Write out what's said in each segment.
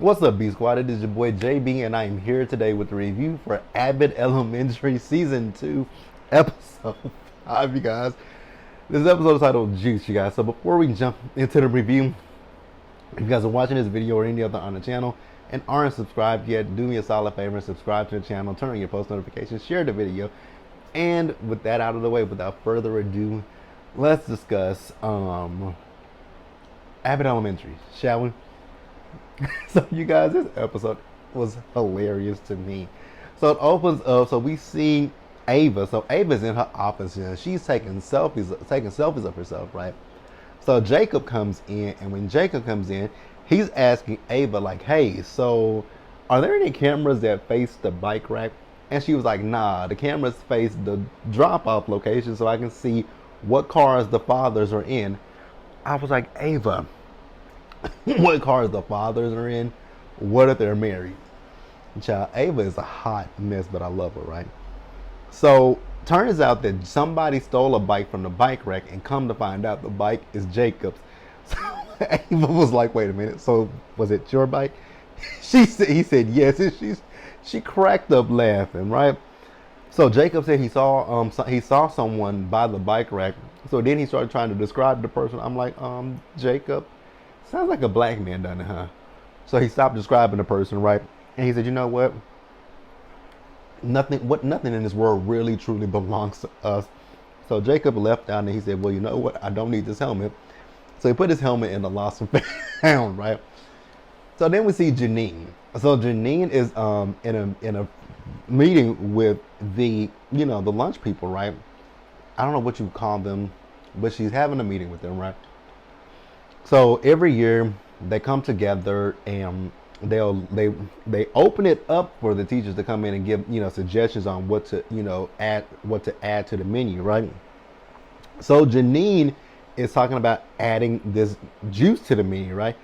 What's up, B Squad? It is your boy JB, and I am here today with the review for Abbott Elementary Season 2, Episode 5, you guys. This episode is titled Juice, you guys. So before we jump into the review, if you guys are watching this video or any other on the channel and aren't subscribed yet, do me a solid favor and subscribe to the channel, turn on your post notifications, share the video. And with that out of the way, without further ado, let's discuss Abbott Elementary, shall we? So you guys, this episode was hilarious to me. So it opens up, so we see Ava. So Ava's in her office and she's taking selfies of herself, right? So Jacob comes in, and when Jacob comes in, he's asking Ava like, hey, so are there any cameras that face the bike rack? And she was like, nah, the cameras face the drop-off location so I can see what cars the fathers are in. I was like, Ava, what cars the fathers are in, what if they're married? Child, Ava is a hot mess, but I love her, right? So turns out that somebody stole a bike from the bike rack, and come to find out the bike is Jacob's. So Ava was like, wait a minute, so was it your bike? He said yes, and she cracked up laughing, right? So Jacob said he saw someone by the bike rack. So then he started trying to describe the person. I'm like, Jacob, sounds like a black man done it, huh? So he stopped describing the person, right? And he said, you know what? Nothing in this world really truly belongs to us. So Jacob left out and he said, well, you know what? I don't need this helmet. So he put his helmet in the lost and found, right? So then we see Janine. So Janine is in a meeting with the lunch people, right? I don't know what you call them, but she's having a meeting with them, right? So every year they come together and they open it up for the teachers to come in and give suggestions on what to add to the menu, right? So Janine is talking about adding this juice to the menu, right?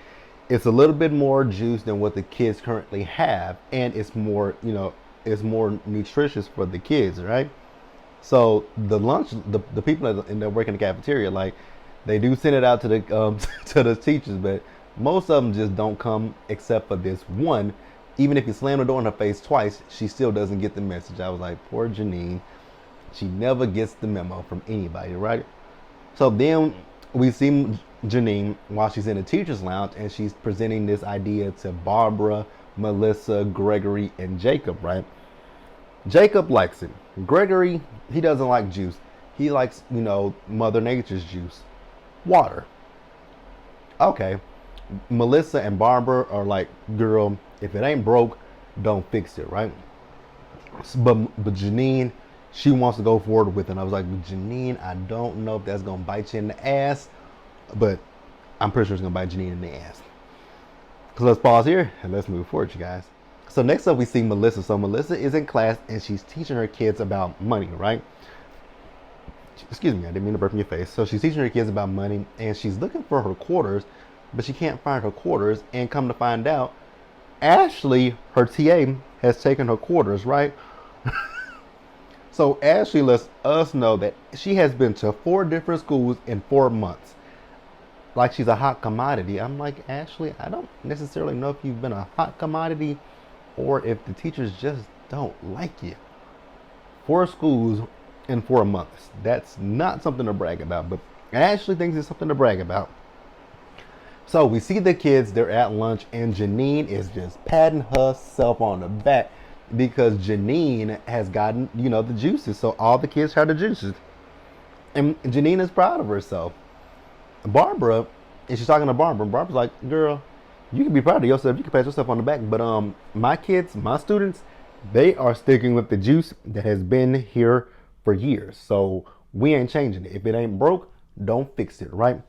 It's a little bit more juice than what the kids currently have, and it's more nutritious for the kids, right? So the people that work in the cafeteria, like, they do send it out to the to the teachers, but most of them just don't come except for this one. Even if you slam the door in her face twice, she still doesn't get the message. I was like, poor Janine, she never gets the memo from anybody, right? So then we see Janine while she's in the teacher's lounge, and she's presenting this idea to Barbara, Melissa, Gregory, and Jacob, right? Jacob likes it. Gregory, he doesn't like juice. He likes, Mother Nature's juice. Water. Okay. Melissa and Barbara are like, girl, if it ain't broke, don't fix it, right? But Janine, she wants to go forward with it. And I was like, Janine, I don't know if that's going to bite you in the ass, but I'm pretty sure it's going to bite Janine in the ass. So let's pause here and let's move forward, you guys. So next up we see Melissa. So Melissa is in class and she's teaching her kids about money, right? Excuse me, I didn't mean to burp in your face. So she's teaching her kids about money and she's looking for her quarters, but she can't find her quarters. And come to find out, Ashley, her TA, has taken her quarters, right? So Ashley lets us know that she has been to 4 different schools in 4 months. Like she's a hot commodity. I'm like, Ashley, I don't necessarily know if you've been a hot commodity or if the teachers just don't like you. 4 schools in 4 months. That's not something to brag about, but Ashley thinks it's something to brag about. So we see the kids, they're at lunch, and Janine is just patting herself on the back because Janine has gotten, the juices. So all the kids try the juices. And Janine is proud of herself. Barbara, and she's talking to Barbara, and Barbara's like, girl, you can be proud of yourself. You can pat yourself on the back. But my kids, my students, they are sticking with the juice that has been here for years. So we ain't changing it. If it ain't broke, don't fix it, right?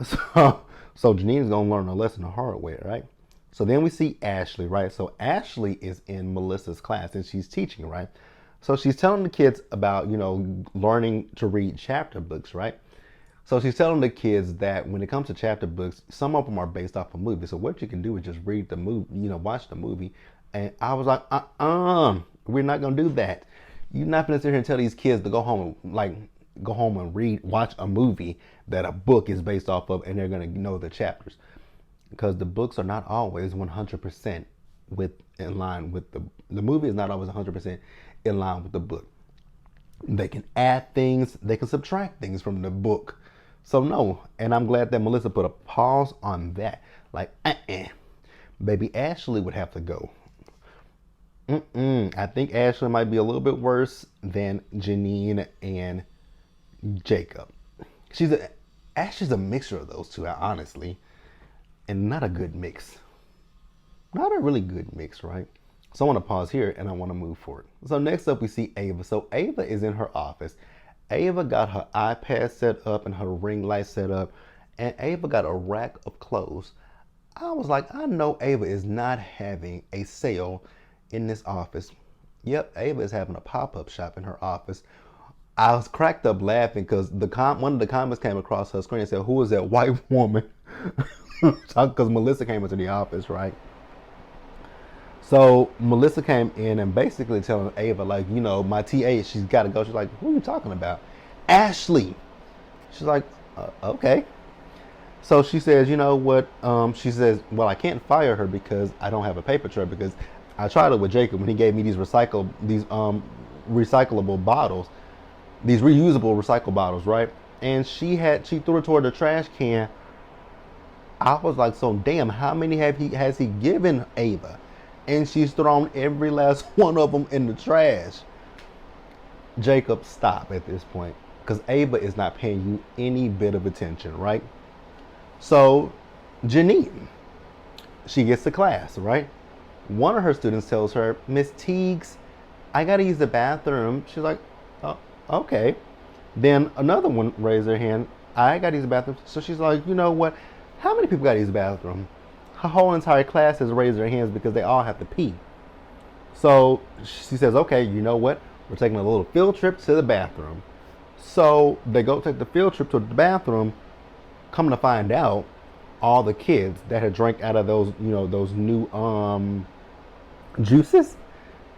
So Janine's gonna learn a lesson the hard way, right? So then we see Ashley, right? So Ashley is in Melissa's class and she's teaching, right? So she's telling the kids about, learning to read chapter books, right? So she's telling the kids that when it comes to chapter books, some of them are based off a movie. So what you can do is just read the movie, watch the movie. And I was like, we're not gonna do that. You're not gonna sit here and tell these kids to go home and watch a movie that a book is based off of, and they're gonna know the chapters. because the books are not always 100% with in line with the movie is not always 100% in line with the book. They can add things, they can subtract things from the book. So no, and I'm glad that Melissa put a pause on that. Like, baby Ashley would have to go. I think Ashley might be a little bit worse than Janine and Jacob. Ashley's a mixture of those two, honestly, and not a good mix. Not a really good mix, right? So I want to pause here and I want to move forward. So next up we see Ava. So Ava is in her office. Ava got her iPad set up and her ring light set up, and Ava got a rack of clothes. I was like, I know Ava is not having a sale in this office. Yep, Ava is having a pop-up shop in her office. I was cracked up laughing because one of the comments came across her screen and said, "Who is that white woman?" Because Melissa came into the office, right? So Melissa came in and basically telling Ava, like, my TA, she's got to go. She's like, "Who are you talking about?" Ashley. She's like, "Okay." So she says, "You know what?" She says, "Well, I can't fire her because I don't have a paper trail, because I tried it with Jacob when he gave me these recyclable bottles, these reusable recycle bottles, right? And she threw it toward the trash can." I was like, "So damn, how many has he given Ava?" And she's thrown every last one of them in the trash. Jacob, stop at this point, because Ava is not paying you any bit of attention, right? So Janine, she gets to class, right? One of her students tells her, "Miss Teagues, I gotta use the bathroom." She's like, "Oh, okay." Then another one raised her hand, "I gotta use the bathroom." So she's like, "You know what? How many people gotta use the bathroom?" Her whole entire class has raised their hands because they all have to pee. So she says, "Okay, you know what? We're taking a little field trip to the bathroom." So they go take the field trip to the bathroom. Come to find out, all the kids that had drank out of those new juices,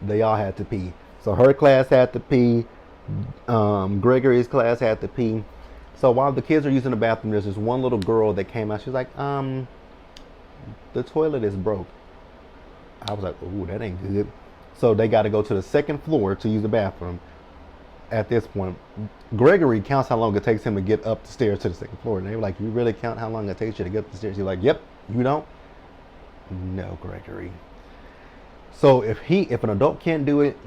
they all had to pee. So her class had to pee. Gregory's class had to pee. So while the kids are using the bathroom, there's this one little girl that came out. She's like, "The toilet is broke." I was like, "Ooh, that ain't good." So they got to go to the second floor to use the bathroom. At this point, Gregory counts how long it takes him to get up the stairs to the second floor. And they were like, "You really count how long it takes you to get up the stairs?" He's like, "Yep." "You don't?" "No, Gregory." So if an adult can't do it,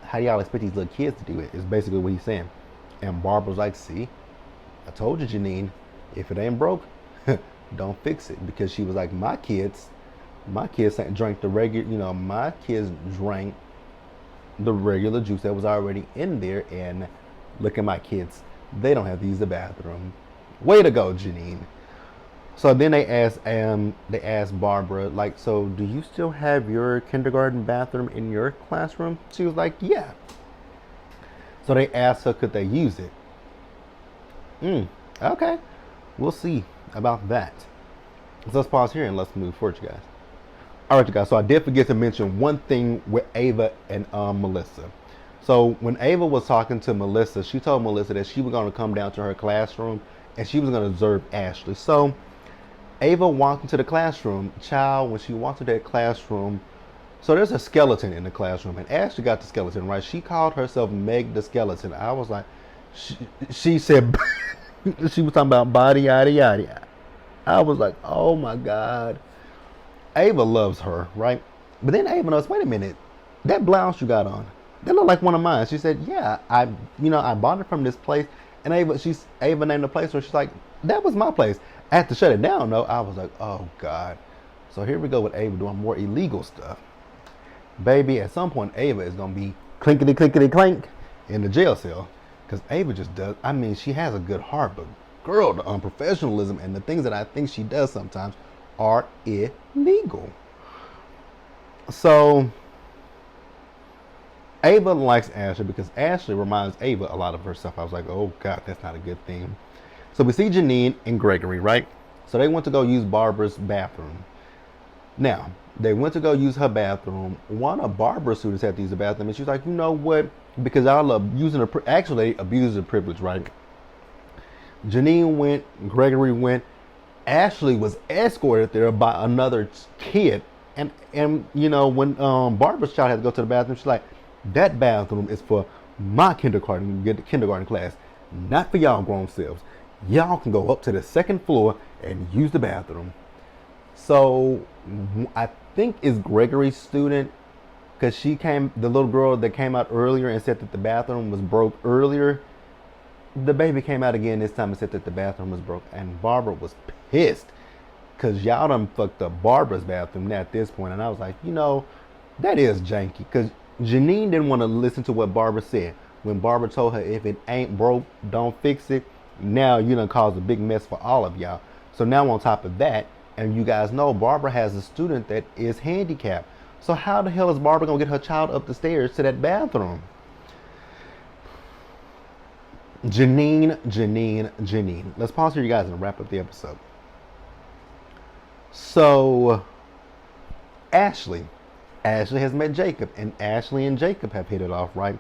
how do y'all expect these little kids to do it? Is basically what he's saying. And Barbara's like, "See, I told you, Janine, if it ain't broke, don't fix it." Because she was like, my kids drank the regular, my kids drank the regular juice that was already in there, and look at my kids, they don't have to use the bathroom. Way to go, Janine. So then they asked Barbara, like, "So do you still have your kindergarten bathroom in your classroom?" She was like, "Yeah." So they asked her, could they use it? Okay, we'll see about that. So let's pause here and let's move forward, you guys. All right, you guys. So I did forget to mention one thing with Ava and Melissa. So when Ava was talking to Melissa, she told Melissa that she was going to come down to her classroom and she was going to observe Ashley. So Ava walked into the classroom. Child, when she walked into that classroom, so there's a skeleton in the classroom, and Ashley got the skeleton, right? She called herself Meg the Skeleton. I was like, she said, she was talking about body, yada, yada. I was like, oh my God. Ava loves her, right? But then Ava knows, wait a minute, that blouse you got on, that looked like one of mine. She said, yeah, I bought it from this place. And Ava named the place, so she's like, that was my place. I had to shut it down, though. I was like, oh God. So here we go with Ava doing more illegal stuff. Baby, at some point, Ava is going to be clinkety, clinkety, clank in the jail cell. Because Ava just does, she has a good heart, but girl, the unprofessionalism and the things that I think she does sometimes are illegal. So Ava likes Ashley because Ashley reminds Ava a lot of herself. I was like, oh God, that's not a good thing. So we see Janine and Gregory, right? So they went to go use Barbara's bathroom. Now, they went to go use her bathroom. One of Barbara's students had to use the bathroom, and she was like, you know what? Because I love using actually abusing the privilege, right? Janine went, Gregory went, Ashley was escorted there by another kid. And you know, when Barbara's child had to go to the bathroom, she's like, that bathroom is for my kindergarten class, not for y'all grown selves. Y'all can go up to the second floor and use the bathroom. So I think it's Gregory's student, because the little girl that came out earlier and said that the bathroom was broke earlier. The baby came out again this time and said that the bathroom was broke, and Barbara was pissed because y'all done fucked up Barbara's bathroom at this point. And I was like, you know, that is janky, because Janine didn't want to listen to what Barbara said. When Barbara told her, if it ain't broke, don't fix it, now you done caused a big mess for all of y'all. So now on top of that, and you guys know Barbara has a student that is handicapped. So how the hell is Barbara gonna get her child up the stairs to that bathroom? Janine. Let's pause here, you guys, and wrap up the episode. So, Ashley has met Jacob, and Ashley and Jacob have hit it off, right?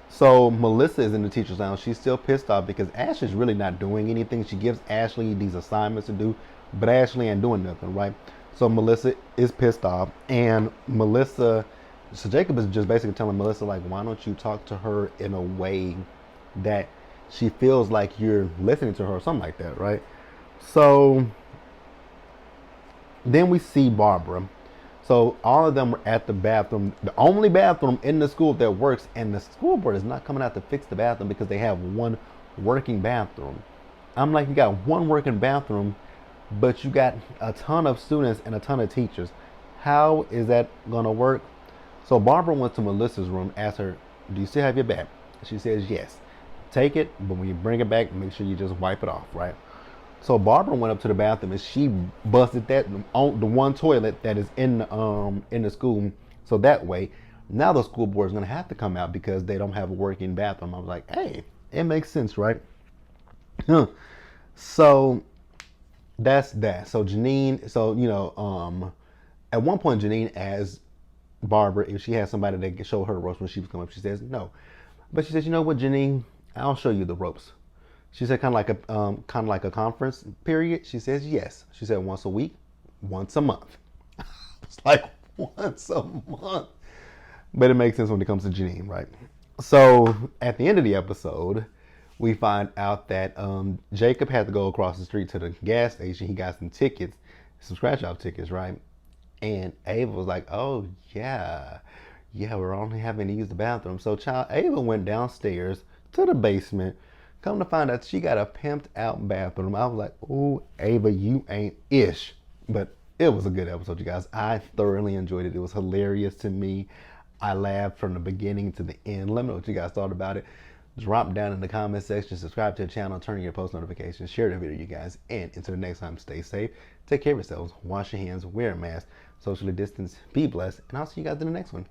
So, Melissa is in the teacher's lounge. She's still pissed off because Ashley's really not doing anything. She gives Ashley these assignments to do, but Ashley ain't doing nothing, right? So, Melissa is pissed off, and so Jacob is just basically telling Melissa, like, why don't you talk to her in a way that she feels like you're listening to her or something like that, right? So then we see Barbara. So all of them were at the bathroom, the only bathroom in the school that works, and the school board is not coming out to fix the bathroom because they have one working bathroom. I'm like, you got one working bathroom, but you got a ton of students and a ton of teachers. How is that gonna work? So Barbara went to Melissa's room, asked her, do you still have your bag? She says yes. Take it, but when you bring it back, make sure you just wipe it off, right? So Barbara went up to the bathroom and she busted that on the one toilet that is in the school. So that way, now the school board is gonna have to come out because they don't have a working bathroom. I was like, hey, it makes sense, right? So that's that. So Janine, at one point Janine asked Barbara if she had somebody that could show her the ropes when she was coming up. She says no, but she says, you know what, Janine, I'll show you the ropes. She said kind of like a conference period. She says yes. She said once a week, once a month. It's like once a month. But it makes sense when it comes to Janine, right? So at the end of the episode, we find out that Jacob had to go across the street to the gas station. He got some tickets, some scratch-off tickets, right? And Ava was like, oh, yeah, we're only having to use the bathroom. So Ava went downstairs to the basement. Come to find out she got a pimped out bathroom. I was like, ooh, Ava, you ain't ish. But it was a good episode, you guys. I thoroughly enjoyed it. It was hilarious to me. I laughed from the beginning to the end. Let me know what you guys thought about it. Drop down in the comment section, subscribe to the channel, turn on your post notifications, share the video, you guys. And until the next time, stay safe, take care of yourselves, wash your hands, wear a mask, socially distance, be blessed, and I'll see you guys in the next one.